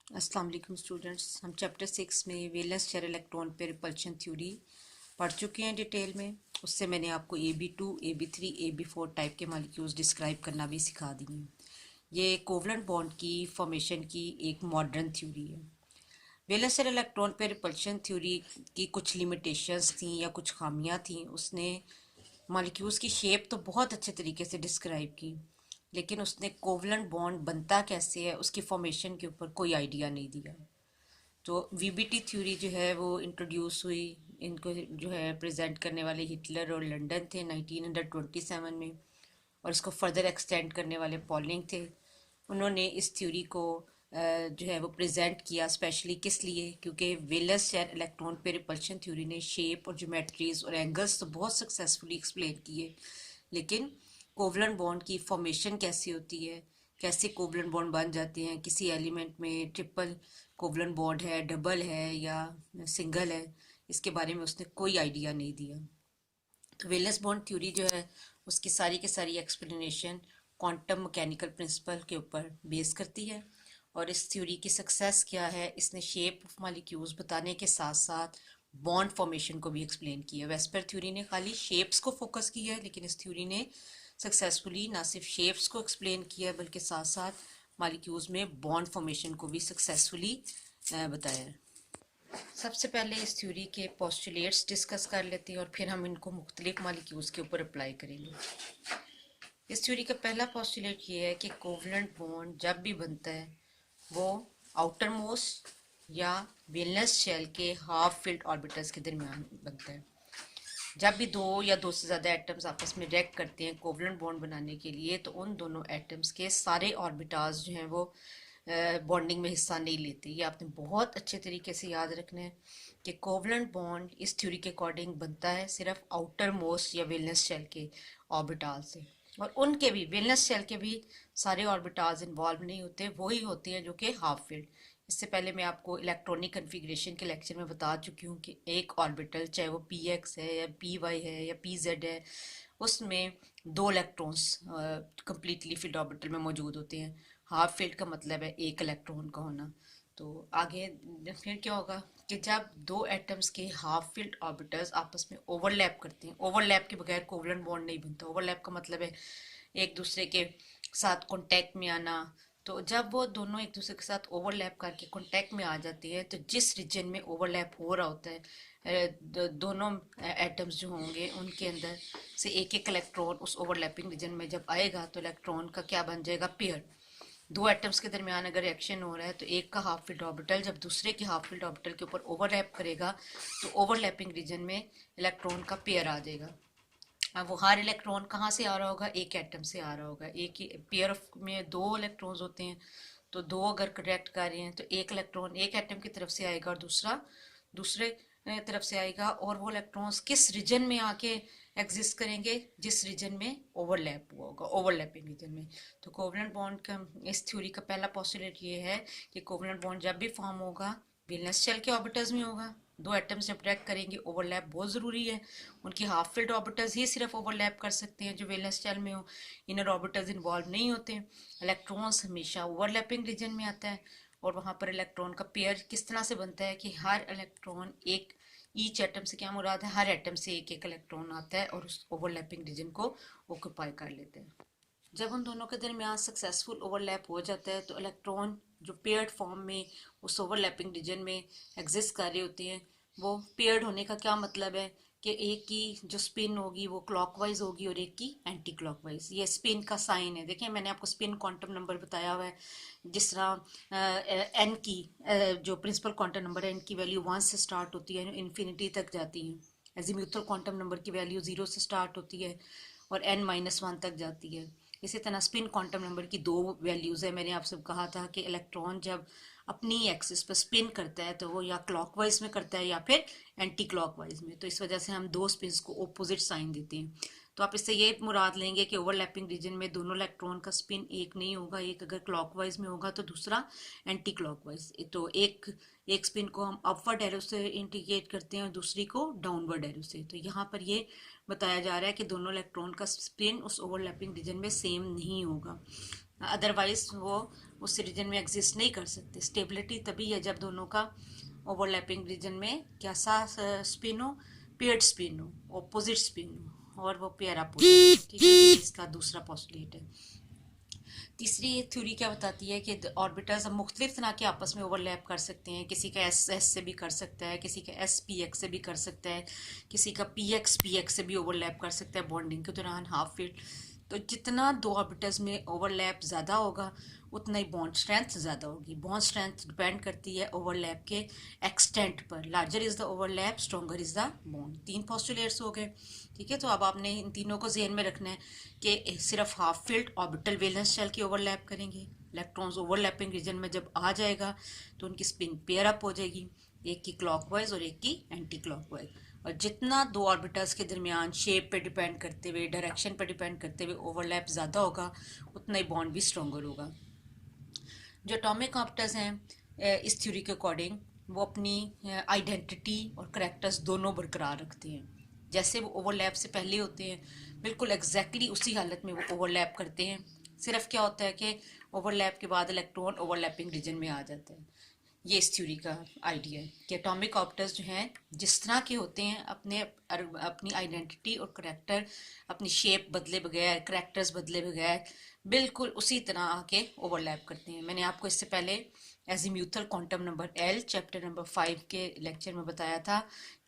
अस्सलाम वालेकुम स्टूडेंट्स। हम चैप्टर 6 में वेलेंस शेल इलेक्ट्रॉन पे रिपल्शन थ्योरी पढ़ चुके हैं डिटेल में। उससे मैंने आपको AB2, AB3, AB4 टाइप के मॉलिक्यूल्स डिस्क्राइब करना भी सिखा दी हैं। ये कोवलेंट बॉन्ड की फॉर्मेशन की एक मॉडर्न थ्योरी है। वेलेंस शेल इलेक्ट्रॉन पे रिपल्शन थ्योरी की कुछ लिमिटेशंस थी या कुछ खामियां थी। उसने मॉलिक्यूल्स की शेप तो बहुत अच्छे तरीके से डिस्क्राइब की, लेकिन उसने कोवलेंट बॉन्ड बनता कैसे है उसकी फॉर्मेशन के ऊपर कोई आइडिया नहीं दिया। तो वीबीटी थ्योरी जो है वो इंट्रोड्यूस हुई, इनको जो है प्रेजेंट करने वाले हिटलर और लंदन थे 1927 में, और इसको फर्दर एक्सटेंड करने वाले पॉलिंग थे। उन्होंने इस थ्योरी को जो है वो प्रेजेंट किया, स्पेशली किस लिए, क्योंकि वेलस शेल इलेक्ट्रॉन पे रिपल्शन थ्योरी ने शेप और ज्योमेट्रीज और एंगल्स तो बहुत सक्सेसफुली एक्सप्लेन किए, लेकिन कोवलेंट बॉन्ड की फॉर्मेशन कैसी होती है, कैसे कोवलेंट बॉन्ड बन जाते हैं, किसी एलिमेंट में ट्रिपल कोवलेंट बॉन्ड है, डबल है या सिंगल है, इसके बारे में उसने कोई आइडिया नहीं दिया। तो वेलेंस बॉन्ड थ्योरी जो है उसकी सारी की सारी एक्सप्लेनेशन क्वांटम मैकेनिकल प्रिंसिपल के ऊपर बेस करती है। और इस थ्योरी की सक्सेस क्या है, इसने शेप ऑफ मॉलिक्यूल्स बताने के साथ साथ बॉन्ड फॉर्मेशन को भी एक्सप्लेन किया। वेस्पर थ्योरी ने खाली शेप्स को फोकस किया है, लेकिन इस थ्योरी ने सक्सेसफुली ना सिर्फ शेप्स को एक्सप्लेन किया बल्कि साथ साथ मॉलिक्यूल्स में बॉन्ड फॉर्मेशन को भी सक्सेसफुली बताया है। सबसे पहले इस थ्योरी के पोस्टुलेट्स डिस्कस कर लेते हैं और फिर हम इनको मुख्तलिफ मॉलिक्यूल्स के ऊपर अप्लाई करेंगे। इस थ्योरी का पहला पोस्टुलेट ये है कि कोवलेंट बॉन्ड जब भी बनता है वो आउटर मोस्ट या वेलेंस शेल के हाफ फिल्ड ऑर्बिटल्स के दरमियान बनता है। जब भी दो या दो से ज़्यादा एटम्स आपस में रिएक्ट करते हैं कोवलेंट बॉन्ड बनाने के लिए, तो उन दोनों एटम्स के सारे ऑर्बिटल्स जो हैं वो बॉन्डिंग में हिस्सा नहीं लेते। ये आपने बहुत अच्छे तरीके से याद रखना है कि कोवलेंट बॉन्ड इस थ्योरी के अकॉर्डिंग बनता है सिर्फ आउटर मोस्ट या वेलेंस शेल के ऑर्बिटल से, और उनके भी वेलेंस शेल के भी सारे ऑर्बिटल्स इन्वॉल्व नहीं होते, वही होते हैं जो कि हाफ फील्ड। इससे पहले मैं आपको इलेक्ट्रॉनिक कन्फिग्रेशन के लेक्चर में बता चुकी हूँ कि एक ऑर्बिटल, चाहे वो पी एक्स है या पी वाई है या पी जेड है, उसमें दो इलेक्ट्रॉन्स कंप्लीटली फील्ड ऑर्बिटल में मौजूद होते हैं। हाफ फील्ड का मतलब है एक इलेक्ट्रॉन का होना। तो आगे फिर क्या होगा कि जब दो एटम्स के हाफ फील्ड ऑर्बिटल्स आपस में ओवरलैप करते हैं, ओवरलैप के बगैर कोवलेंट बॉन्ड नहीं बनता। ओवरलैप का मतलब है एक दूसरे के साथ कांटेक्ट में आना। तो जब वो दोनों एक दूसरे के साथ ओवरलैप करके कांटेक्ट में आ जाती है, तो जिस रीजन में ओवरलैप हो रहा होता है दोनों एटम्स जो होंगे उनके अंदर से एक एक इलेक्ट्रॉन उस ओवरलैपिंग रीजन में जब आएगा, तो इलेक्ट्रॉन का क्या बन जाएगा, पेयर। दो एटम्स के दरमियान अगर रिएक्शन हो रहा है तो एक का हाफ फील्ड ऑर्बिटल जब दूसरे के हाफ फील्ड ऑर्बिटल के ऊपर ओवरलैप करेगा, तो ओवरलैपिंग रीजन में इलेक्ट्रॉन का पेयर आ जाएगा। अब वो हर इलेक्ट्रॉन कहाँ से आ रहा होगा, एक एटम से आ रहा होगा। एक ही पेयर ऑफ में दो इलेक्ट्रॉन्स होते हैं, तो दो अगर कनेक्ट कर रहे हैं तो एक इलेक्ट्रॉन एक एटम की तरफ से आएगा और दूसरा दूसरे तरफ से आएगा। और वो इलेक्ट्रॉन्स किस रीजन में आके एग्जिस्ट करेंगे, जिस रीजन में ओवरलैप हुआ होगा, ओवरलैपिंग रीजन में। तो कोवलेंट बॉन्ड का इस थ्योरी का पहला पोस्टुलेट ये है कि कोवलेंट बॉन्ड जब भी फॉर्म होगा वैलेंस शेल के ऑर्बिटल्स में होगा। दो एटम्स जब अट्रैक्ट करेंगे, ओवरलैप बहुत ज़रूरी है। उनकी हाफ फील्ड ऑर्बिटल्स ही सिर्फ ओवरलैप कर सकते हैं जो वैलेंस शेल में हो, इनर ऑर्बिटल्स इन्वॉल्व नहीं होते। इलेक्ट्रॉन्स हमेशा ओवरलैपिंग रीजन में आता है, और वहाँ पर इलेक्ट्रॉन का पेयर किस तरह से बनता है कि हर इलेक्ट्रॉन एक, ईच एटम से क्या मुराद है, हर एटम से एक एक इलेक्ट्रॉन आता है और उस ओवरलैपिंग रीजन को ऑक्यूपाई कर लेते हैं। जब उन दोनों के दरमियान सक्सेसफुल ओवरलैप हो जाता है, तो इलेक्ट्रॉन जो पेयर्ड फॉर्म में उस ओवरलैपिंग रीजन में एग्जिस्ट कर रहे होते हैं, वो पेयर्ड होने का क्या मतलब है कि एक की जो स्पिन होगी वो क्लॉकवाइज होगी और एक की एंटी क्लॉकवाइज। ये स्पिन का साइन है। देखिए मैंने आपको स्पिन क्वांटम नंबर बताया हुआ है। जिस तरह एन की जो प्रिंसिपल क्वांटम नंबर है, इनकी वैल्यू 1 से स्टार्ट होती है, इन्फिनिटी तक जाती है। एजीम्यूथल क्वांटम नंबर की वैल्यू 0 से स्टार्ट होती है और n-1 तक जाती है। इसी तरह स्पिन क्वांटम नंबर की दो वैल्यूज़ है। मैंने आपसे कहा था कि इलेक्ट्रॉन जब अपनी एक्सिस पर स्पिन करता है तो वो या क्लॉकवाइज में करता है या फिर एंटी क्लॉकवाइज में। तो इस वजह से हम दो स्पिन्स को ऑपोजिट साइन देते हैं। तो आप इससे ये मुराद लेंगे कि ओवरलैपिंग रीजन में दोनों इलेक्ट्रॉन का स्पिन एक नहीं होगा, एक अगर क्लॉकवाइज में होगा तो दूसरा एंटी क्लॉकवाइज। तो एक एक स्पिन को हम अपवर्ड एरो से इंडिकेट करते हैं और दूसरी को डाउनवर्ड एरो से। तो यहाँ पर ये बताया जा रहा है कि दोनों इलेक्ट्रॉन का स्पिन उस ओवरलैपिंग रीजन में सेम नहीं होगा, अदरवाइज वो उस रीजन में एग्जिस्ट नहीं कर सकते। स्टेबिलिटी तभी है जब दोनों का ओवरलैपिंग रीजन में क्या सा स्पिन हो, पेयर्ड स्पिन हो, ऑपोजिट स्पिन हो और वो पेयर अप हो जाए। ठीक है, ये इसका दूसरा पोस्टुलेट है। तीसरी थ्योरी क्या बताती है कि ऑर्बिटल्स हम मुख्तलिफ तरह के आपस में ओवरलैप कर सकते हैं। किसी का एस एस से भी कर सकता है, किसी का एस पी एक्स से भी कर सकता है, किसी का पी एक्स से भी ओवरलैप कर सकता है बॉन्डिंग के दौरान हाफ फील्ड। तो जितना दो ऑर्बिटल्स में ओवरलैप ज़्यादा होगा उतना ही बॉन्ड स्ट्रेंथ ज़्यादा होगी। बॉन्ड स्ट्रेंथ डिपेंड करती है ओवरलैप के एक्सटेंट पर। Larger is the overlap, stronger is the bond. तीन पोस्टुलेट्स हो गए। ठीक है, तो अब आपने इन तीनों को जहन में रखना है कि सिर्फ half filled orbital valence shell की ओवरलैप करेंगे। इलेक्ट्रॉन्स ओवरलैपिंग रीजन में जब आ जाएगा तो उनकी स्पिन पेयर अप हो जाएगी, एक की क्लॉकवाइज और एक की एंटी क्लॉकवाइज। और जितना दो ऑर्बिटल्स के दरमियान शेप पे डिपेंड करते हुए, डायरेक्शन पे डिपेंड करते हुए ओवरलैप ज़्यादा होगा उतना ही बॉन्ड भी स्ट्रॉन्गर होगा। जो एटॉमिक ऑर्बिटल्स हैं इस थ्योरी के अकॉर्डिंग वो अपनी आइडेंटिटी और करेक्टर्स दोनों बरकरार रखते हैं। जैसे वो ओवरलैप से पहले होते हैं बिल्कुल एग्जैक्टली उसी हालत में वो ओवरलैप करते हैं। सिर्फ क्या होता है कि ओवरलैप के बाद इलेक्ट्रॉन ओवरलैपिंग रीजन में आ जाता है। ये इस थ्योरी का आइडिया है कि एटॉमिक ऑर्बिटल्स जो हैं जिस तरह के होते हैं अपनी आइडेंटिटी और करेक्टर, अपनी शेप बदले बगैर, करेक्टर्स बदले बगैर बिल्कुल उसी तरह आके ओवरलैप करते हैं। मैंने आपको इससे पहले azimuthal quantum number L chapter number 5 के लेक्चर में बताया था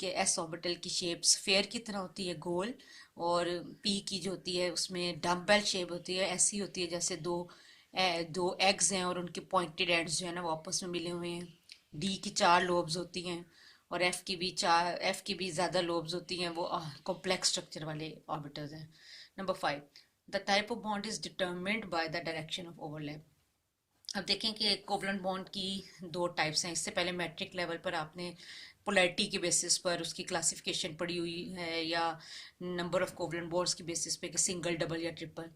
कि एस ऑर्बिटल की शेप स्फेयर की तरह होती है गोल, और पी की जो होती है उसमें डम्बेल शेप होती है, ऐसी होती है जैसे दो एग्स हैं और उनके पॉइंटेड एंड्स जो है ना वो आपस में मिले हुए हैं। डी की 4 लोब्स होती हैं और एफ की भी ज़्यादा लोब्स होती हैं, वो कॉम्प्लेक्स स्ट्रक्चर वाले ऑर्बिटल्स हैं। Number 5, the type of bond is determined by the direction of overlap. अब देखें कि कोवलेंट बॉन्ड की दो टाइप्स हैं। इससे पहले मैट्रिक लेवल पर आपने पोलैरिटी के बेसिस पर उसकी क्लासिफिकेशन पढ़ी हुई है या नंबर ऑफ कोवलेंट बॉन्ड्स की बेसिस पे कि सिंगल, डबल या ट्रिपल।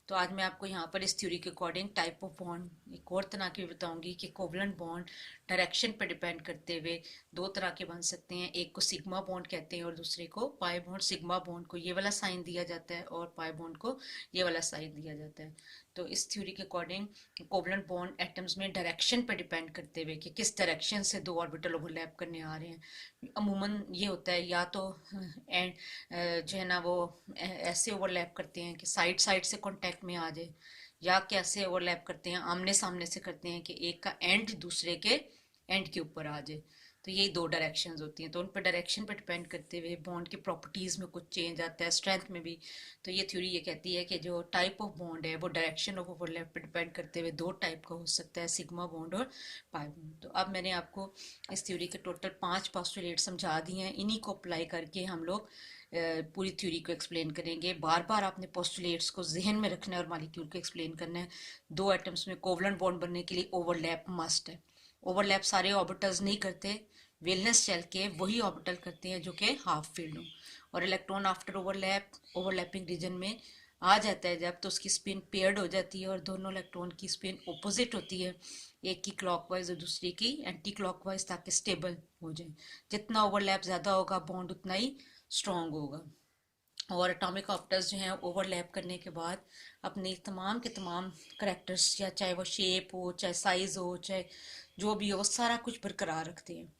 तो आज मैं आपको यहाँ पर इस थ्योरी के अकॉर्डिंग टाइप ऑफ बॉन्ड एक और तरह की बताऊंगी कि कोवलेंट बॉन्ड डायरेक्शन पर डिपेंड करते हुए दो तरह के बन सकते हैं। एक को सिग्मा बॉन्ड कहते हैं और दूसरे को पाई बॉन्ड। सिग्मा बॉन्ड को ये वाला साइन दिया जाता है और पाई बॉन्ड को ये वाला साइन दिया जाता है। तो इस थ्योरी के अकॉर्डिंग कोवलेंट बॉन्ड एटम्स में डायरेक्शन पर डिपेंड करते हुए कि किस डायरेक्शन से दो ऑर्बिटल ओवरलैप करने आ रहे हैं। अमूमन ये होता है या तो एंड जो है ना वो ऐसे ओवरलैप करते हैं कि साइड साइड से कांटेक्ट में आ जाए, या कैसे ओवरलैप करते हैं आमने सामने से करते हैं कि एक का एंड दूसरे के एंड के ऊपर आ जाए। तो यही दो डायरेक्शंस होती हैं। तो उन पर डायरेक्शन पर डिपेंड करते हुए बॉन्ड की प्रॉपर्टीज़ में कुछ चेंज आता है, स्ट्रेंथ में भी। तो ये थ्योरी ये कहती है कि जो टाइप ऑफ बॉन्ड है वो डायरेक्शन ऑफ ओवरलैप पर डिपेंड करते हुए दो टाइप का हो सकता है, सिग्मा बॉन्ड और पाई बॉन्ड। तो अब मैंने आपको इस थ्योरी के टोटल 5 पोस्टुलेट समझा दिए हैं। इन्हीं को अप्लाई करके हम लोग पूरी थ्योरी को एक्सप्लेन करेंगे। बार बार आपने पोस्टुलेट्स को जहन में रखना है और मॉलिक्यूल को एक्सप्लेन करना है। दो एटम्स में कोवलेंट बॉन्ड बनने के लिए ओवरलैप मस्ट है। ओवरलैप सारे ऑर्बिटल्स नहीं करते, वेलनेस शेल के वही ऑर्बिटल करते हैं जो कि हाफ फील्ड हो। और इलेक्ट्रॉन आफ्टर ओवरलैपिंग रीजन में आ जाता है जब, तो उसकी स्पिन पेयर्ड हो जाती है और दोनों इलेक्ट्रॉन की स्पिन ऑपोजिट होती है, एक की क्लॉकवाइज और दूसरी की एंटी क्लॉकवाइज, ताकि स्टेबल हो जाए। जितना ओवरलैप ज़्यादा होगा बॉन्ड उतना ही स्ट्रॉन्ग होगा। और एटॉमिक ऑर्बिटल्स जो हैं ओवरलैप करने के बाद अपने तमाम के तमाम करेक्टर्स, या चाहे वो शेप हो, चाहे साइज हो, चाहे जो भी हो, सारा कुछ बरकरार रखते हैं।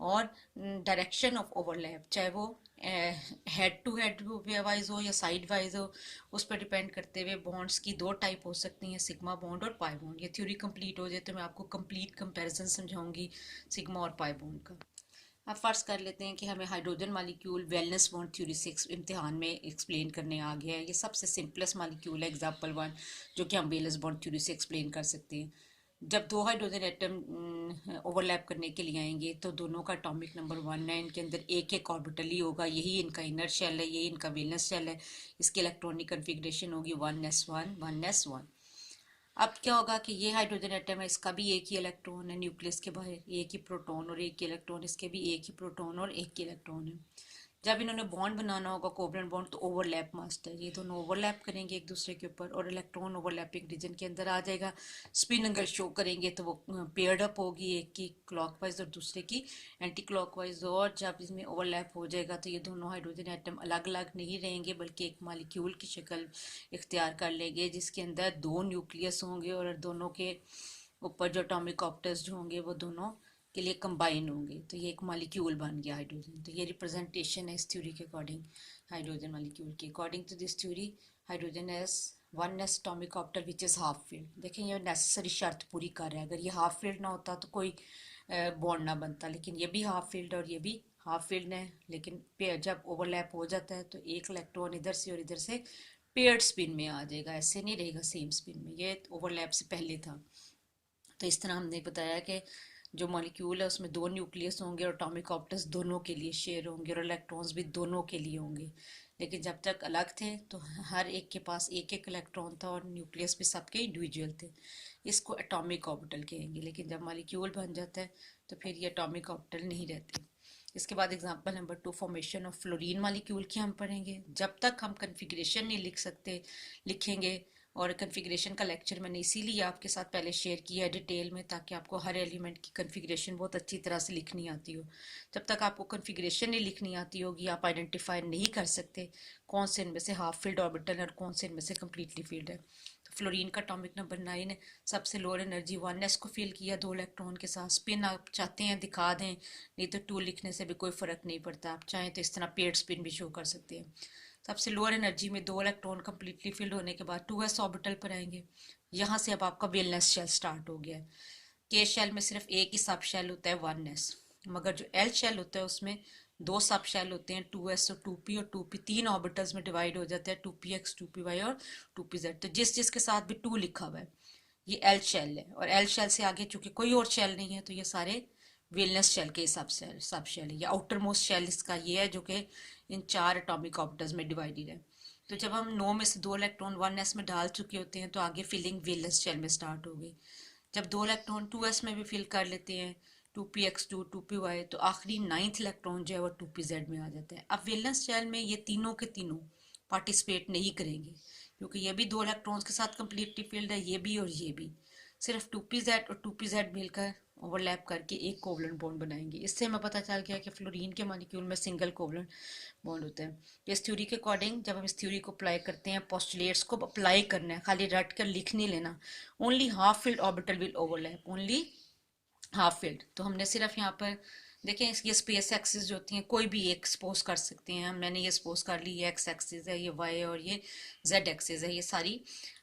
और डायरेक्शन ऑफ ओवरलैप चाहे वो हेड टू हेड वाइज हो या साइड वाइज हो, उस पर डिपेंड करते हुए बॉन्ड्स की दो टाइप हो सकती हैं, सिग्मा बॉन्ड और पाई बॉन्ड। ये थ्योरी कंप्लीट हो जाए तो मैं आपको कंप्लीट कंपैरिजन समझाऊंगी सिग्मा और पाई बॉन्ड का। अब फर्ज कर लेते हैं कि हमें hydrogen molecule valence bond theory से इम्तिहान में एक्सप्लेन करने आ गया है। ये सबसे सिंपलेस्ट मालिक्यूल है, एग्जाम्पल 1, जो कि हम वैलेंस बॉन्ड थ्योरी से एक्सप्लेन कर सकते हैं। जब दो हाइड्रोजन एटम ओवरलैप करने के लिए आएंगे तो दोनों का एटॉमिक नंबर 1 है, इनके अंदर एक एक ऑर्बिटल ही होगा, यही इनका इनर शेल है, यही इनका वैलेंस शेल है। इसकी इलेक्ट्रॉनिक कन्फिग्रेशन होगी 1s1 1s1। अब क्या होगा कि ये हाइड्रोजन एटम है, इसका भी एक ही इलेक्ट्रॉन है न्यूक्लियस के बाहर, एक ही प्रोटॉन और एक ही इलेक्ट्रॉन, इसके भी एक ही प्रोटॉन और एक ही इलेक्ट्रॉन है। जब इन्होंने बॉन्ड बनाना होगा कोवलेंट बॉन्ड तो ओवरलैप मस्ट है, ये दोनों ओवरलैप करेंगे एक दूसरे के ऊपर और इलेक्ट्रॉन ओवरलैपिंग रीजन के अंदर आ जाएगा। स्पिन अगर शो करेंगे तो वो पेयर्ड अप होगी, एक की क्लॉकवाइज और दूसरे की एंटी क्लॉकवाइज, और जब इसमें ओवरलैप हो जाएगा तो ये दोनों हाइड्रोजन एटम अलग अलग नहीं रहेंगे बल्कि एक मालिक्यूल की शक्ल इख्तियार कर लेंगे जिसके अंदर दो न्यूक्लियस होंगे और दोनों के ऊपर जो एटॉमिक ऑप्टर्स जो होंगे वो दोनों के लिए कंबाइन होंगे, तो ये एक मॉलिक्यूल बन गया हाइड्रोजन। तो ये रिप्रेजेंटेशन है इस थ्योरी के अकॉर्डिंग हाइड्रोजन मॉलिक्यूल की। According to this theory hydrogen has one s atomic orbital which is half filled. देखें ये नेसेसरी शर्त पूरी कर रहा है, अगर ये हाफ फील्ड ना होता तो कोई बॉन्ड ना बनता, लेकिन ये भी हाफ फील्ड और ये भी हाफ फील्ड है, लेकिन जब ओवरलैप हो जाता है तो एक इलेक्ट्रॉन इधर से और इधर से पेयर्ड स्पिन में आ जाएगा, ऐसे नहीं रहेगा सेम स्पिन में, ये ओवरलैप से पहले था। तो इस तरह हमने बताया कि जो मॉलिक्यूल है उसमें दो न्यूक्लियस होंगे और एटॉमिक ऑप्टर्स दोनों के लिए शेयर होंगे और इलेक्ट्रॉन्स भी दोनों के लिए होंगे, लेकिन जब तक अलग थे तो हर एक के पास एक एक इलेक्ट्रॉन था और न्यूक्लियस भी सबके इंडिविजुअल थे, इसको एटॉमिक ऑर्बिटल कहेंगे। लेकिन जब मॉलिक्यूल बन जाता है तो फिर ये एटॉमिक ऑर्बिटल नहीं रहते। इसके बाद example number 2 formation of fluorine molecule की हम पढ़ेंगे। जब तक हम कन्फिग्रेशन नहीं लिखेंगे, और कन्फिग्रेशन का लेक्चर मैंने इसीलिए आपके साथ पहले शेयर किया है डिटेल में, ताकि आपको हर एलिमेंट की कन्फिग्रेशन बहुत अच्छी तरह से लिखनी आती हो। जब तक आपको कन्फिग्रेशन नहीं लिखनी आती होगी आप आइडेंटिफाई नहीं कर सकते कौन से इनमें से हाफ फील्ड ऑर्बिटल है और कौन से इनमें से कम्प्लीटली फील्ड है। तो फ्लोरीन का एटॉमिक नंबर 9 है, सबसे लोअर एनर्जी 1s को फिल किया 2 इलेक्ट्रॉन के साथ। स्पिन आप चाहते हैं दिखा दें, नहीं तो 2 लिखने से भी कोई फ़र्क नहीं पड़ता, आप चाहें तो इस तरह पेड स्पिन भी शो कर सकते हैं। सबसे लोअर एनर्जी में 2 इलेक्ट्रॉन कम्प्लीटली फिल्ड होने के बाद 2s ऑर्बिटल पर आएंगे। यहाँ से अब आपका वेलनेस शेल स्टार्ट हो गया है। के शेल में सिर्फ एक ही सब शेल होता है 1s, मगर जो एल शेल होता है उसमें दो सब शेल होते हैं 2s और 2p, और 2p 3 ऑर्बिटल्स में डिवाइड हो जाता है 2px 2py और 2pz। तो जिस जिसके साथ भी 2 लिखा हुआ है ये एल शेल है, और एल शेल से आगे चूंकि कोई और शेल नहीं है तो ये सारे वेलनेस शेल के सब शेल है। या आउटर मोस्ट शेल इसका ये है जो कि इन 4 एटॉमिक ऑर्बिटल्स में डिवाइडेड है। तो जब हम 9 में से 2 इलेक्ट्रॉन 1s में डाल चुके होते हैं तो आगे फिलिंग वेलनेस शेल में स्टार्ट हो गई। जब 2 इलेक्ट्रॉन 2s में भी फिल कर लेते हैं 2px2 2py, तो आखिरी 9th इलेक्ट्रॉन जो है वो 2pz में आ जाता है। अब वेलनेस शेल में ये तीनों के तीनों पार्टिसिपेट नहीं करेंगे क्योंकि ये भी 2 इलेक्ट्रॉन्स के साथ कम्प्लीटली फिल्ड है, ये भी और ये भी। सिर्फ 2pz और 2pz मिलकर ओवरलैप करके एक कोवलेंट बॉन्ड बनाएंगे। इससे हमें पता चल गया कि फ्लोरीन के मॉलिक्यूल में सिंगल कोवलेंट बॉन्ड होता है। इस थ्योरी के अकॉर्डिंग जब हम इस थ्योरी को अप्लाई करते हैं, पोस्टुलेट्स को अप्लाई करना है, खाली रट कर लिख नहीं लेना। Only half filled orbital will overlap, only half field. तो हमने सिर्फ यहाँ पर देखें ये स्पेस एक्सिस जो होती हैं कोई भी एक सपोज कर सकते हैं। मैंने ये सपोज कर ली, ये एक्स एक्सिस है, ये वाई और ये जेड एक्सिस है, ये सारी।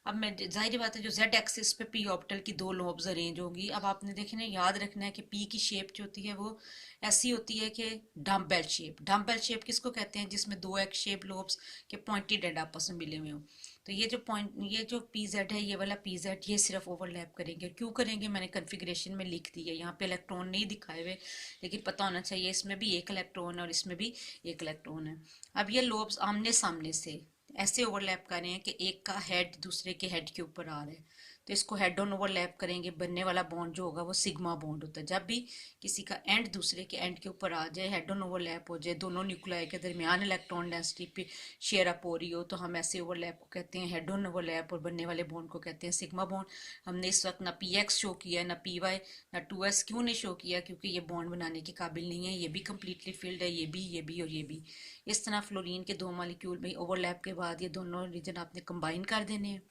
अब मैं जाहिर बात है जो जेड एक्सिस पे पी ऑर्बिटल की 2 लोब्स अरेंज होंगी। अब आपने देखे ना याद रखना है कि पी की शेप जो होती है वो ऐसी होती है कि डम्बेल शेप। डम्बेल शेप किसको कहते हैं? जिसमें 2 एक्स शेप लोब्स के पॉइंटेड एंड आपस में मिले हुए हों। तो ये जो पी जेड है, ये वाला पी जेड, ये सिर्फ ओवरलैप करेंगे। क्यों करेंगे मैंने कन्फिग्रेशन में लिख दी है, यहाँ पे इलेक्ट्रॉन नहीं दिखाए हुए, लेकिन पता होना चाहिए इसमें भी एक इलेक्ट्रॉन है और इसमें भी एक इलेक्ट्रॉन है। अब ये लोब्स आमने सामने से ऐसे ओवरलैप कर रहे हैं कि एक का हेड दूसरे के हेड के ऊपर आ रहा है, तो इसको हेड ऑन ओवरलैप करेंगे। बनने वाला बॉन्ड जो होगा वो सिग्मा बॉन्ड होता है। जब भी किसी का एंड दूसरे के एंड के ऊपर आ जाए, हेड ऑन ओवरलैप हो जाए, दोनों न्यूक्लियाई के दरमियान इलेक्ट्रॉन डेंसिटी पे शेयर अप हो रही हो, तो हम ऐसे ओवरलैप को कहते हैं हेड ऑन ओवरलैप, और बनने वाले बॉन्ड को कहते हैं सिग्मा बॉन्ड। हमने इस वक्त ना पी एक्स शो किया, ना पी वाई, ना 2s। क्यों नहीं शो किया? क्योंकि ये बॉन्ड बनाने के काबिल नहीं है, ये भी कम्प्लीटली फिल्ड है, ये भी और ये भी। इस तरह फ्लोरीन के 2 मॉलिक्यूल में ओवरलैप के बाद ये दोनों रीजन आपने कंबाइन कर देने हैं।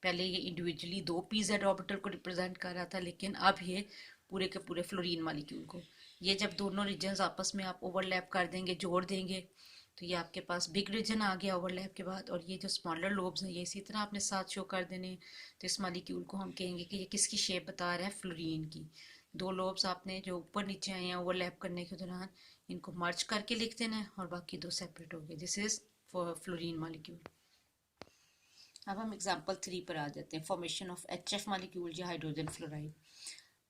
पहले ये इंडिविजुअली 2 pz ऑर्बिटल को रिप्रेजेंट कर रहा था, लेकिन अब ये पूरे के पूरे फ्लोरीन मॉलिक्यूल को। ये जब दोनों रीजन्स आपस में आप ओवरलैप कर देंगे, जोड़ देंगे, तो ये आपके पास बिग रीजन आ गया ओवरलैप के बाद। और ये जो स्मॉलर लोब्स हैं ये इसी तरह आपने साथ शो कर देने। तो इस मॉलिक्यूल को हम कहेंगे कि ये किसकी शेप बता रहा है? फ्लोरीन की। 2 लोब्स आपने जो ऊपर नीचे आए हैं ओवरलैप करने के दौरान, इनको मर्ज करके लिख देना है और बाकी 2 सेपरेट हो गए। This is for fluorine molecule. अब हम एग्जाम्पल 3 पर आ जाते हैं, फॉर्मेशन ऑफ HF मॉलिक्यूल या हाइड्रोजन फ्लोराइड।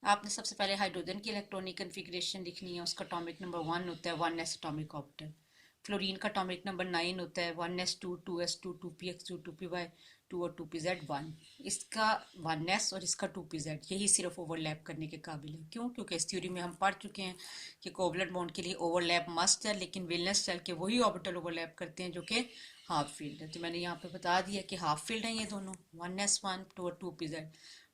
आपने सबसे पहले हाइड्रोजन की इलेक्ट्रॉनिक कन्फिग्रेशन लिखनी है। उसका एटॉमिक नंबर 1 होता है 1s एटॉमिक ऑर्बिटल। फ्लोरीन का एटॉमिक नंबर 9 होता है, 1s2 2s2 2px2 2py2 और 2pz1। इसका 1s और इसका 2pz यही सिर्फ ओवरलैप करने के काबिल है। क्यों? क्योंकि इस थ्योरी में हम पढ़ चुके हैं कि कोवलेंट बॉन्ड के लिए ओवरलैप मस्ट है, लेकिन वैलेंस शेल के वही ऑर्बिटल ओवरलैप करते हैं जो कि हाफ फील्ड है। तो मैंने यहाँ पे बता दिया कि हाफ फील्ड है ये दोनों, 1s1 और 2pz।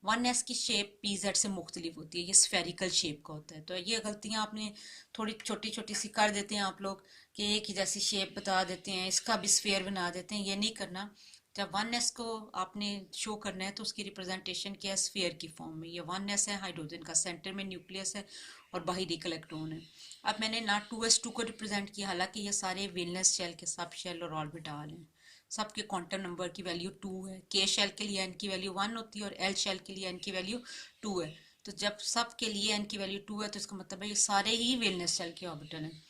1s की शेप pz से मुख्तलिफ होती है, ये स्फेरिकल शेप का होता है। तो ये गलतियाँ आपने थोड़ी छोटी छोटी सी कर देते हैं आप लोग कि एक ही जैसी शेप बता देते हैं, इसका भी स्फेयर बना देते हैं। ये नहीं करना। जब 1s को आपने शो करना है तो उसकी रिप्रेजेंटेशन क्या है? स्फीयर की फॉर्म में। ये 1s है, हाइड्रोजन का सेंटर में न्यूक्लियस है और बाहरी एक इलेक्ट्रॉन है। अब मैंने ना 2s2 को रिप्रेजेंट किया, हालांकि ये सारे वेलेंस शेल के सब शेल और ऑर्बिटल हैं। सबके क्वांटम नंबर की वैल्यू 2 है। के शेल के लिए एन की वैल्यू 1 होती है और एल शेल के लिए एन की वैल्यू 2 है। तो जब सब के लिए एन की वैल्यू 2 है तो इसका मतलब है ये सारे ही वेलेंस शेल के ऑर्बिटल हैं।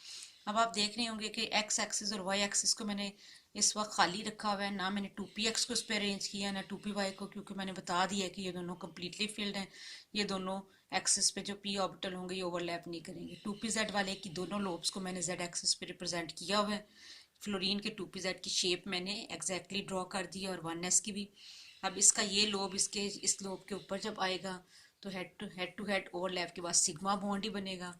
अब आप देख रहे होंगे कि एक्स एक्सिस और वाई एक्सिस को मैंने इस वक्त खाली रखा हुआ है, ना मैंने 2px को इस पर अरेंज किया ना 2py को, क्योंकि मैंने बता दिया कि ये दोनों कम्प्लीटली फील्ड हैं। ये दोनों एक्सिस पे जो p ऑर्बिटल होंगे ये ओवरलैप नहीं करेंगे। 2pz वाले की दोनों लोब्स को मैंने z एक्सिस पे रिप्रेजेंट किया हुआ है। फ्लोरीन के 2pz की शेप मैंने एग्जैक्टली ड्रॉ कर दी और 1s की भी। अब इसका ये लोब इसके इस लोब के ऊपर जब आएगा तो हेड ओवरलैप के बाद सिग्मा बॉन्ड ही बनेगा।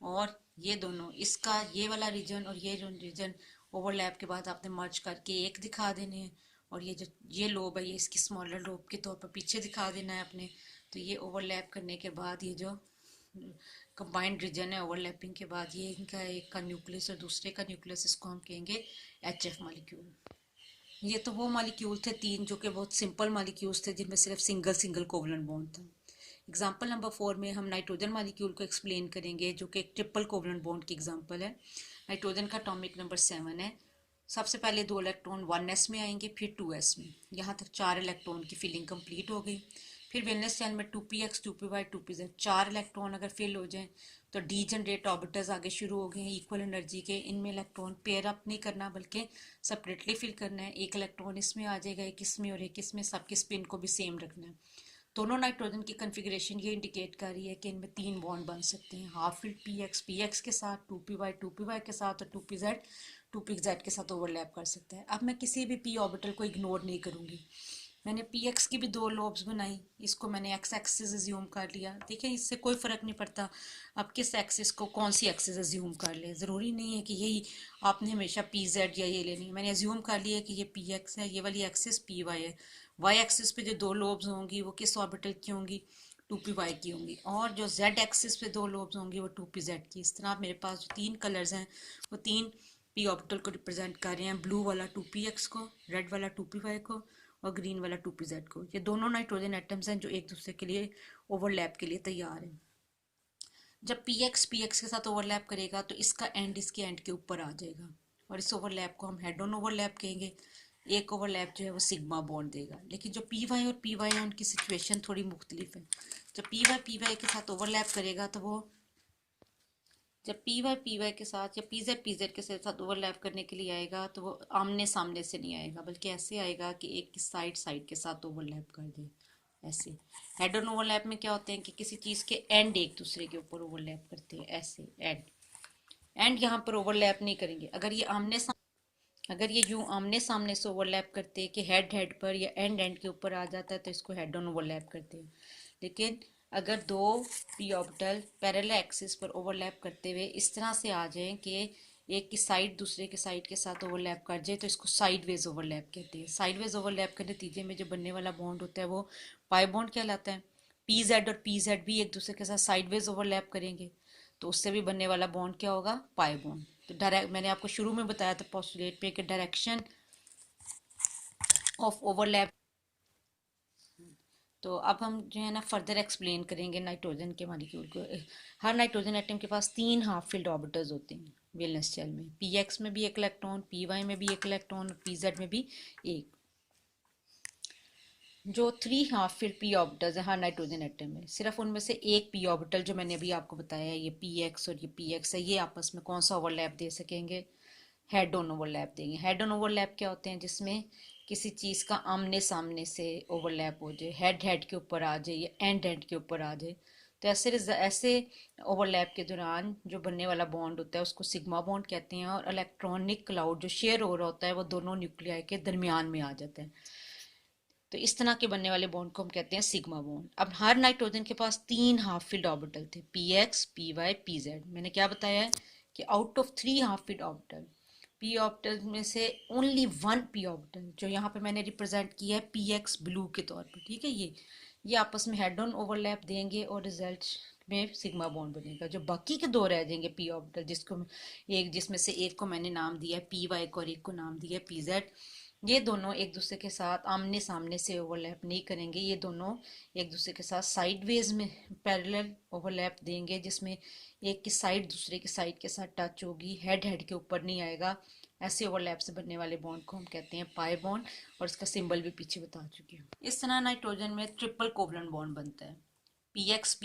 और ये दोनों, इसका ये वाला रीजन और ये जो रीजन ओवरलैप के बाद आपने मर्ज करके एक दिखा देने हैं। और ये जो ये लोब है ये इसकी स्मॉलर लोब के तौर पर पीछे दिखा देना है अपने। तो ये ओवरलैप करने के बाद ये जो कंबाइंड रीजन है ओवरलैपिंग के बाद, ये इनका एक का न्यूक्लियस और दूसरे का न्यूक्लियस, इसको हम कहेंगे HF मॉलिक्यूल। ये तो वो मॉलिक्यूल थे तीन जो कि बहुत सिंपल मॉलिक्यूल्स थे जिनमें सिर्फ सिंगल सिंगल कोवलेंट बॉन्ड था। एग्जाम्पल नंबर 4 में हम नाइट्रोजन मॉलिक्यूल को एक्सप्लेन करेंगे जो कि एक ट्रिपल कोवलेंट बॉन्ड की एग्जाम्पल है। नाइट्रोजन का एटॉमिक नंबर 7 है। सबसे पहले 2 इलेक्ट्रॉन 1s में आएंगे, फिर 2s में। यहाँ तक 4 इलेक्ट्रॉन की फिलिंग कंप्लीट हो गई। फिर वैलेंस शेल में 2px 2py 2pz 4 इलेक्ट्रॉन अगर फिल हो जाएं तो डी जनरेट ऑर्बिटल्स आगे शुरू हो गए हैं इक्वल एनर्जी के। इनमें इलेक्ट्रॉन पेयर अप नहीं करना बल्कि सेपरेटली फिल करना है। एक इलेक्ट्रॉन इसमें आ जाएगा, एक इसमें और एक इसमें, सबके स्पिन को भी सेम रखना है। दोनों नाइट्रोजन की कन्फिग्रेशन ये इंडिकेट कर रही है कि इनमें 3 बॉन्ड बन सकते हैं, हाफ फिल्ड px के साथ, 2py के साथ और 2pz के साथ ओवरलैप कर सकता है। अब मैं किसी भी p ऑर्बिटल को इग्नोर नहीं करूंगी। मैंने px की भी 2 लोब्स बनाई, इसको मैंने x एक्सिस अज्यूम कर लिया। देखिए इससे कोई फ़र्क नहीं पड़ता अब किस एक्सिस को कौन सी एक्सिस अज्यूम कर ले, ज़रूरी नहीं है कि यही आपने हमेशा pz या ये लेनी। मैंने अज्यूम कर लिया कि ये px है, ये वाली एक्सिस py है। वाई एक्सिस पे जो 2 लोब्स होंगी वो किस ऑर्बिटल की होंगी? 2py की होंगी। और जो z एक्सिस पे 2 लोब्स होंगी वो 2pz की। इस तरह मेरे पास जो 3 कलर्स हैं वो 3 p ऑर्बिटल को रिप्रेजेंट कर रहे हैं। ब्लू वाला 2px को, रेड वाला 2py को और ग्रीन वाला 2pz को। ये दोनों नाइट्रोजन एटम्स हैं जो एक दूसरे के लिए ओवरलैप के लिए तैयार हैं। जब px के साथ ओवरलैप करेगा तो इसका एंड इसके एंड के ऊपर आ जाएगा और इस ओवरलैप को हम हेड ऑन ओवरलैप कहेंगे। एक ओवरलैप जो है वो सिग्मा बॉन्ड देगा। लेकिन जो पी वाई और पी वाई है उनकी सिचुएशन थोड़ी मुख्तलिफ है। जब पी वाई के साथ ओवरलैप करेगा तो वो, जब पी वाई के साथ या पी जेड के साथ ओवरलैप करने के लिए आएगा तो वो आमने सामने से नहीं आएगा बल्कि ऐसे आएगा कि एक की साइड के साथ ओवरलैप कर दे। ऐसे हेड ऑन ओवरलैप में क्या होते हैं कि किसी चीज़ के एंड एक दूसरे के ऊपर ओवरलैप करते हैं, ऐसे एंड यहाँ पर ओवरलैप नहीं करेंगे। अगर ये यूं आमने सामने से ओवरलैप करते हैं कि हेड पर या एंड के ऊपर आ जाता है तो इसको हेड ऑन ओवरलैप करते हैं। लेकिन अगर 2 p ऑर्बिटल पैरेलल एक्सिस पर ओवरलैप करते हुए इस तरह से आ जाए कि एक की साइड दूसरे के साइड के साथ ओवरलैप कर जाए तो इसको साइडवेज ओवरलैप कहते हैं। साइडवेज ओवरलैप के नतीजे में जो बनने वाला बॉन्ड होता है वो पाई बॉन्ड कहलाता है। pz और pz भी एक दूसरे के साथ साइडवेज ओवरलैप करेंगे तो उससे भी बनने वाला बॉन्ड क्या होगा? Pi bond. तो डायरेक्ट मैंने आपको शुरू में बताया था पोस्टुलेट पे कि डायरेक्शन ऑफ ओवरलैप। तो अब हम जो है ना फर्दर एक्सप्लेन करेंगे नाइट्रोजन के मॉलिक्यूल को। हर नाइट्रोजन एटम के पास 3 हाफ फील्ड ऑर्बिटल्स होते हैं वैलेंस शेल में। px में भी एक इलेक्ट्रॉन, py में भी एक इलेक्ट्रॉन और pz में भी एक। जो 3 हाफ फील्ड p ऑर्बिटल्स है हर नाइट्रोजन एटम में, सिर्फ उनमें से एक p ऑर्बिटल जो मैंने अभी आपको बताया है ये px और ये px है, ये आपस में कौन सा ओवरलैप दे सकेंगे? हेड ऑन ओवरलैप देंगे। हेड ऑन ओवरलैप क्या होते हैं? जिसमें किसी चीज़ का आमने सामने से ओवरलैप हो जाए, हेड के ऊपर आ जाए या एंड के ऊपर आ जाए तो ऐसे ओवरलैप के दौरान जो बनने वाला बॉन्ड होता है उसको सिग्मा बॉन्ड कहते हैं, और इलेक्ट्रॉनिक क्लाउड जो शेयर हो रहा होता है वो दोनों न्यूक्लियाई के दरमियान में आ जाता है। तो इस तरह के बनने वाले बॉन्ड को हम कहते हैं सिग्मा बॉन्ड। अब हर नाइट्रोजन के पास 3 हाफ फील्ड ऑर्बिटल थे, p x, p y, p z. मैंने क्या बताया है कि out of 3 half filled orbital, p orbital में से ओनली 1 पी ऑर्बिटल जो यहाँ पे मैंने रिप्रेजेंट किया है पी एक्स ब्लू के तौर पर, ठीक है, ये आपस में हेड ऑन ओवरलैप देंगे और रिजल्ट में सिग्मा बॉन्ड बनेगा। जो बाकी के दो रह जाएंगे पी ऑर्बिटल, एक जिसमें से एक को मैंने नाम दिया है पी वाई को और एक को नाम दिया है पी जेड, ये दोनों एक दूसरे के साथ आमने सामने से ओवरलैप नहीं करेंगे, ये दोनों एक दूसरे के साथ साइडवेज में पैरेलल ओवरलैप देंगे, जिसमें एक की साइड दूसरे की साइड के साथ टच होगी, हेड हेड के ऊपर नहीं आएगा। ऐसे ओवरलैप से बनने वाले बॉन्ड को हम कहते हैं पाई बॉन्ड, और इसका सिंबल भी पीछे बता चुकी हूँ। इस तरह नाइट्रोजन में ट्रिपल कोवलेंट बॉन्ड बनता है। पी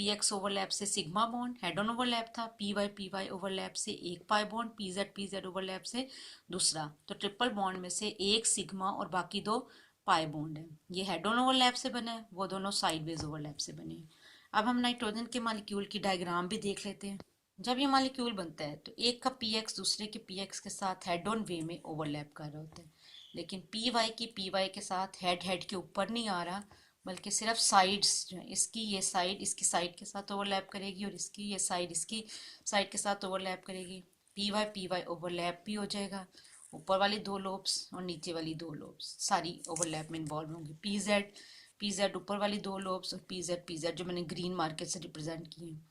एक्स ओवरलैप से sigma bond head on overlap था, पी वाई ओवरलैप से एक pi bond, P Z overlap से दूसरा। तो ट्रिपल बॉन्ड में से एक सिग्मा और बाकी दो पाई बॉन्ड है। ये हेड ऑन ओवरलैप से बना है, वो दोनों साइडवेज ओवरलैप से बने हैं। अब हम नाइट्रोजन के मॉलिक्यूल की डायग्राम भी देख लेते हैं। जब ये मॉलिक्यूल बनता है तो एक का पी एक्स दूसरे के पी एक्स के साथ हेड ऑन वे में ओवरलैप कर रहा होता है, लेकिन पी वाई की पी वाई के साथ हेड हेड के ऊपर नहीं आ रहा, बल्कि सिर्फ साइड्स जो है, इसकी ये साइड इसकी साइड के साथ ओवरलैप करेगी और इसकी ये साइड इसकी साइड के साथ ओवरलैप करेगी। पी वाई ओवरलैप भी हो जाएगा, ऊपर वाली दो लोब्स और नीचे वाली दो लोब्स सारी ओवरलैप में इन्वॉल्व होंगी। पी जेड ऊपर वाली दो लोब्स और पी जेड जो मैंने ग्रीन मार्कर से रिप्रेजेंट किए हैं।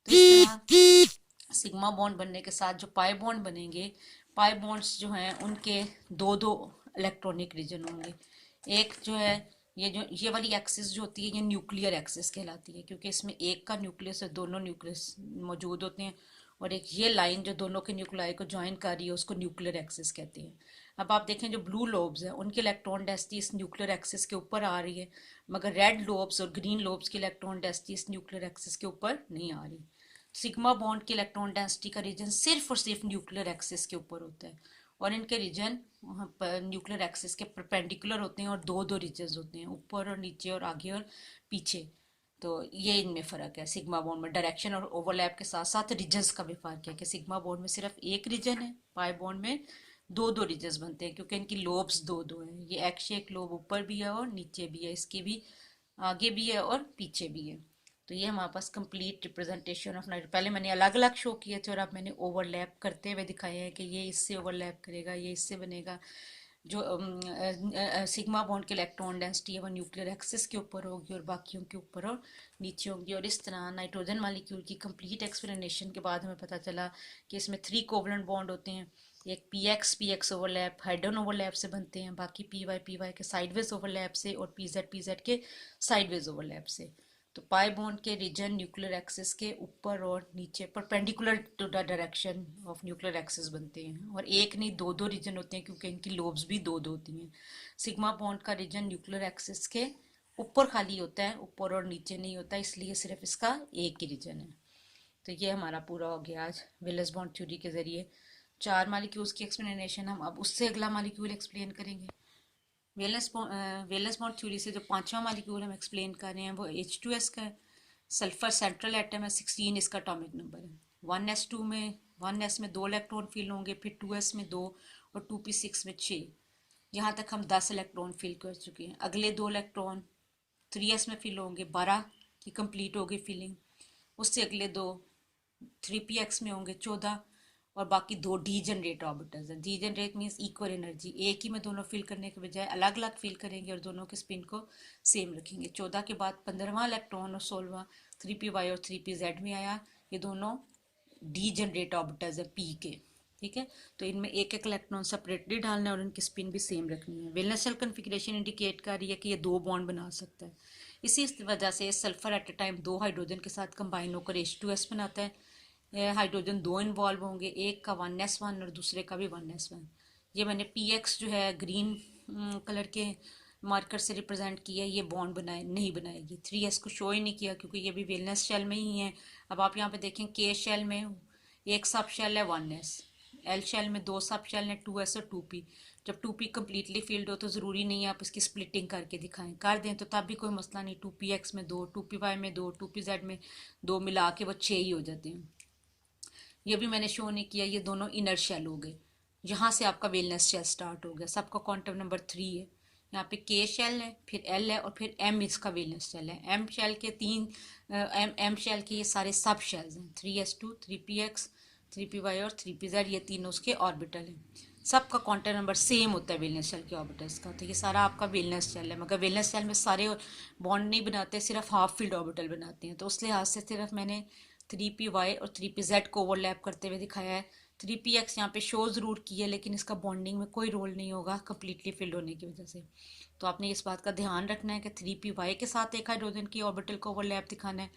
तो इस तरह सिग्मा बॉन्ड बनने के साथ जो पाई बॉन्ड बनेंगे, पाई बॉन्ड्स जो हैं उनके दो दो इलेक्ट्रॉनिक रीजन होंगे। एक जो है ये वाली एक्सिस जो होती है ये न्यूक्लियर एक्सिस कहलाती है, क्योंकि इसमें एक का न्यूक्लियस और दोनों न्यूक्लियस मौजूद होते हैं, और एक ये लाइन जो दोनों के न्यूक्लियाई को ज्वाइन कर रही है उसको न्यूक्लियर एक्सिस कहते हैं। अब आप देखें जो ब्लू लोब्स हैं उनकी इलेक्ट्रॉन डेंसिटी इस न्यूक्लियर एक्सिस के ऊपर आ रही है, मगर रेड लोब्स और ग्रीन लोब्स की इलेक्ट्रॉन डेंसिटी इस न्यूक्लियर एक्सिस के ऊपर नहीं आ रही। सिग्मा बॉन्ड की इलेक्ट्रॉन डेंसिटी का रीजन सिर्फ और सिर्फ न्यूक्लियर एक्सिस के ऊपर होता है, और इनके रीजन न्यूक्लियर एक्सिस के परपेंडिकुलर होते हैं, और दो दो रीजन होते हैं, ऊपर और नीचे और आगे और पीछे। तो ये इनमें फ़र्क है सिग्मा बॉन्ड में। डायरेक्शन और ओवरलैप के साथ साथ रीजन्स का भी फ़र्क है कि सिग्मा बॉन्ड में सिर्फ एक रीजन है, पाई बॉन्ड में दो दो रीजन्स बनते हैं, क्योंकि इनकी लोब्स दो दो हैं। ये एक्स शेप लोब ऊपर भी है और नीचे भी है, इसकी भी आगे भी है और पीछे भी है। तो ये हमारे पास कंप्लीट रिप्रेजेंटेशन ऑफ नाइट्रोजन। पहले मैंने अलग अलग शो किए थे और अब मैंने ओवरलैप करते हुए दिखाए हैं कि ये इससे ओवरलैप करेगा, ये इससे बनेगा। जो सिग्मा बॉन्ड के इलेक्ट्रॉन डेंसिटी है वो न्यूक्लियर एक्सिस के ऊपर होगी और बाकियों के ऊपर और नीचे होंगी। और इस तरह नाइट्रोजन मॉलिक्यूल की कंप्लीट एक्सप्लेनेशन के बाद हमें पता चला कि इसमें 3 कोवलेंट बॉन्ड होते हैं। एक p x overlap head on overlap से बनते हैं, बाकी पी वाई के साइडवेज ओवरलैप से, और पी जेड के साइडवेज ओवरलैप से। तो पाई बॉन्ड के रीजन न्यूक्लियर एक्सिस के ऊपर और नीचे perpendicular to the direction of nuclear axis बनते हैं, और एक नहीं दो दो रीजन होते हैं, क्योंकि इनकी लोब्स भी दो दो होती हैं। सिग्मा बॉन्ड का रीजन न्यूक्लियर एक्सिस के ऊपर खाली होता है, ऊपर और नीचे नहीं होता, इसलिए सिर्फ इसका एक ही रीजन है। तो ये हमारा पूरा हो गया आज वेलेस बॉन्ड थ्योरी के जरिए 4 मॉलिक्यूल्स की एक्सप्लेनेशन। हम अब उससे अगला मॉलिक्यूल एक्सप्लेन करेंगे। वेलेंस बॉन्ड थ्योरी से जो 5वां मॉलिक्यूल हम एक्सप्लेन कर रहे हैं वो H2S का है। सल्फर सेंट्रल एटम है, 16 इसका एटॉमिक नंबर है। 1s2 में 1s में 2 इलेक्ट्रॉन फिल होंगे, फिर 2s में 2 और 2p6 में 6। यहाँ तक हम 10 इलेक्ट्रॉन फिल कर चुके हैं। अगले 2 इलेक्ट्रॉन 3s में फिल होंगे, 12 की कंप्लीट होगी फिलिंग। उससे अगले 2 3px में होंगे, 14, और बाकी 2 डी जनरेट ऑर्बिटल्स हैं। D generate means equal energy, एक ही में दोनों फिल करने के बजाय अलग अलग फिल करेंगे और दोनों के स्पिन को सेम रखेंगे। 14 के बाद 15वां इलेक्ट्रॉन और 16वां 3p y और 3p z में आया। ये दोनों डी जनरेट ऑर्बिटल्स है पी के, ठीक है। तो इनमें एक एक इलेक्ट्रॉन सेपरेटली डालना है और उनकी स्पिन भी सेम रखनी है। वैलेंस शेल कॉन्फ़िगरेशन इंडिकेट कर रही है कि ये 2 बॉन्ड बना सकता है। इसी वजह से sulphur at a time 2 hydrogen के साथ कंबाइन होकर H2S बनाता है। हाइड्रोजन 2 इन्वॉल्व होंगे, एक का 1s1 और दूसरे का भी 1s1। ये मैंने px जो है ग्रीन कलर के मार्कर से रिप्रेजेंट किया है, ये बॉन्ड बनाए नहीं बनाएगी। 3s को शो ही नहीं किया क्योंकि ये भी वेलनेस शेल में ही है। अब आप यहाँ पे देखें के शेल में एक सब शेल है 1s, एल शेल में 2 सब शेल हैं, 2s और 2p। जब 2p कम्प्लीटली फील्ड हो तो ज़रूरी नहीं है आप इसकी स्प्लिटिंग करके दिखाएं, कर दें तो तब भी कोई मसला नहीं। 2px में 2, 2py में 2, 2pz में 2 मिला के वो 6 ही हो जाते हैं। ये भी मैंने शो नहीं किया, ये दोनों इनर शेल हो गए। यहाँ से आपका वेलनेस शेल स्टार्ट हो गया, सबका क्वांटम नंबर 3 है। यहाँ पे के शेल है, फिर एल है और फिर एम इसका वेलनेस शेल है। एम शेल के एम शेल के ये सारे सब शेल्स हैं, 3s2, 3px, 3py और 3pz, ये तीनों उसके ऑर्बिटल हैं। सबका क्वांटम नंबर सेम होता है वेलनेस शेल के ऑर्बिटल्स का। तो ये सारा आपका वेलनेस शेल है, मगर वेलनेस शेल में सारे बॉन्ड नहीं बनाते, सिर्फ हाफ फील्ड ऑर्बिटल बनाते हैं। तो उस लिहाज से सिर्फ मैंने 3py और 3pz को ओवरलैप करते हुए दिखाया है। 3px यहाँ पे शो ज़रूर की है, लेकिन इसका बॉन्डिंग में कोई रोल नहीं होगा कम्प्लीटली फिल्ड होने की वजह से। तो आपने इस बात का ध्यान रखना है कि 3py के साथ एक हाइड्रोजन की ऑर्बिटल को ओवरलैप दिखाना है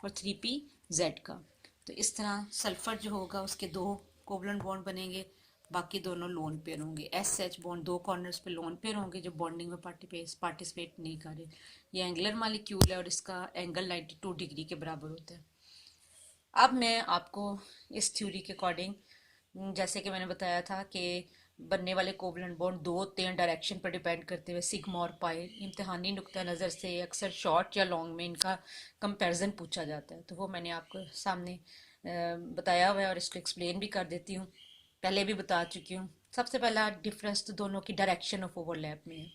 और 3pz का। तो इस तरह सल्फर जो होगा उसके 2 कोवलेंट बॉन्ड बनेंगे, बाकी दोनों लोन पेयर होंगे। SH बॉन्ड 2 कॉर्नर्स पे लोन पेयर होंगे जो बॉन्डिंग में पार्टिसिपेट नहीं कर रहे। ये एंगुलर मॉलिक्यूल है और इसका एंगल 92 डिग्री के बराबर होता है। अब मैं आपको इस थ्योरी के अकॉर्डिंग, जैसे कि मैंने बताया था कि बनने वाले कोवलेंट बॉन्ड 2 होते हैं डायरेक्शन पर डिपेंड करते हुए, सिग्मा और पाई। इम्तिहानी नुक्ता नज़र से अक्सर शॉर्ट या लॉन्ग में इनका कंपैरिजन पूछा जाता है, तो वो मैंने आपको सामने बताया हुआ है और इसको एक्सप्लेन भी कर देती हूँ, पहले भी बता चुकी हूँ। सबसे पहला डिफरेंस तो दोनों की डायरेक्शन ऑफ ओवरलैप में है।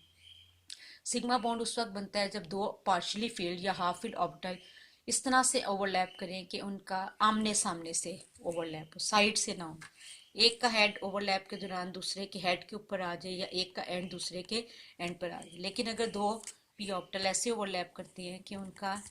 सिग्मा बॉन्ड उस वक्त बनता है जब 2 पार्शली फील्ड या हाफ फील्ड ऑर्बिटल इस तरह से ओवरलैप करें कि उनका आमने सामने से ओवरलैप हो, साइड से ना हो। एक का हेड ओवरलैप के दौरान दूसरे के हेड के ऊपर आ जाए या एक का एंड दूसरे के एंड पर आ जाए। लेकिन अगर 2 पी ऑर्बिटल ऐसे ओवरलैप करते हैं कि उनका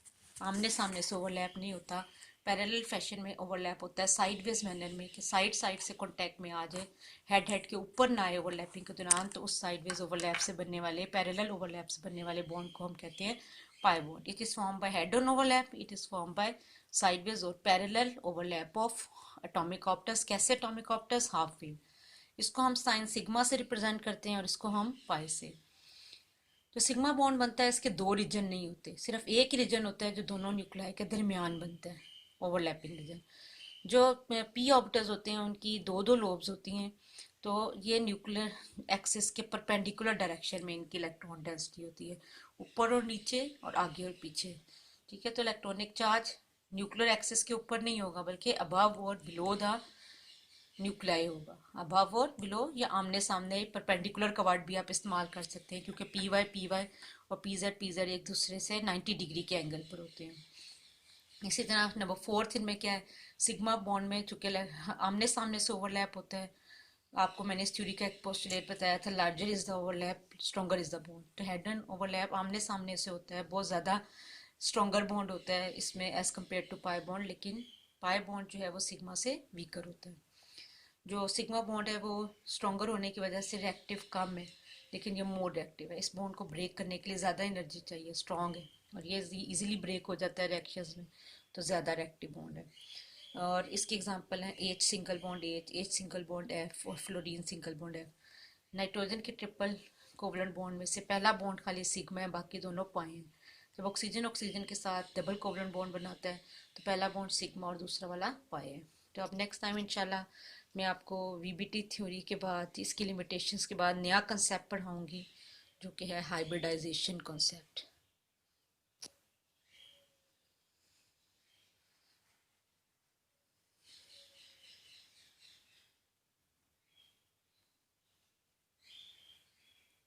आमने सामने से ओवरलैप नहीं होता, पैरेलल फैशन में ओवरलैप होता है साइडवेज मैनर में, कि साइड साइड से कॉन्टैक्ट में आ जाए, हेड हेड के ऊपर ना आए ओवरलैपिंग के दौरान, तो उस साइडवेज ओवरलैप से बनने वाले, पैरेलल ओवरलैप से बनने वाले बॉन्ड को हम कहते हैं pi bond. It is form by head on overlap, it is form by sideways और पैरेलल ओवरलैप ऑफ एटॉमिक ऑप्टर्स। कैसे एटॉमिक ऑप्टर्स? Half wave. इसको हम साइन सिग्मा से रिप्रेजेंट करते हैं और इसको हम पाई से। जो सिग्मा बॉन्ड बनता है इसके 2 रीजन नहीं होते, सिर्फ एक ही रीजन होता है जो दोनों न्यूक्लियाई के दरमियान बनता है, ओवरलैपिंग रीजन। जो पी ऑर्बिटल्स होते हैं उनकी 2 लोब्स होती हैं, तो ये न्यूक्लियर एक्सिस के परपेंडिकुलर डायरेक्शन में इनकी इलेक्ट्रॉन डेंसिटी होती है, ऊपर और नीचे और आगे और पीछे। ठीक है, तो इलेक्ट्रॉनिक चार्ज न्यूक्लियर एक्सिस के ऊपर नहीं होगा बल्कि अबव और बिलो द न्यूक्लियाई होगा। अबव और बिलो या आमने सामने, परपेंडिकुलर का वर्ड भी आप इस्तेमाल कर सकते हैं, क्योंकि पी वाई और पी जेड एक दूसरे से 90 डिग्री के एंगल पर होते हैं। इसी तरह नंबर 4 इनमें क्या है, सिग्मा बॉन्ड में चूंकि आमने सामने से ओवरलैप होता है, आपको मैंने इस थ्योरी का एक पोस्टुलेट बताया था, larger is the overlap stronger is the bond. तो हेड ऑन ओवरलैप आमने सामने से होता है, बहुत ज़्यादा स्ट्रॉन्गर बॉन्ड होता है इसमें as compare to pi bond, लेकिन पाई बॉन्ड जो है वो सिग्मा से वीकर होता है। जो सिग्मा बॉन्ड है वो स्ट्रॉन्गर होने की वजह से रिएक्टिव कम है, लेकिन ये मोर रिएक्टिव है। इस बॉन्ड को ब्रेक करने के लिए ज़्यादा एनर्जी चाहिए, स्ट्रॉन्ग है और ये इजीली ब्रेक हो जाता है रिएक्शंस में, तो ज़्यादा रिएक्टिव बॉन्ड है। और इसके एग्जांपल हैं H single bond H single bond F और fluorine single bond F. Nitrogen के ट्रिपल कोवलेंट बॉन्ड में से पहला बॉन्ड खाली सिग्मा है, बाकी दोनों पाई हैं। जब ऑक्सीजन ऑक्सीजन के साथ डबल कोवलेंट बॉन्ड बनाता है तो पहला बॉन्ड सिग्मा और दूसरा वाला पाई है। तो अब नेक्स्ट टाइम इंशाल्लाह मैं आपको वीबीटी थ्योरी के बाद, इसकी लिमिटेशंस के बाद नया कंसेप्ट पढ़ाऊंगी जो कि है हाइब्रिडाइजेशन कॉन्सेप्ट।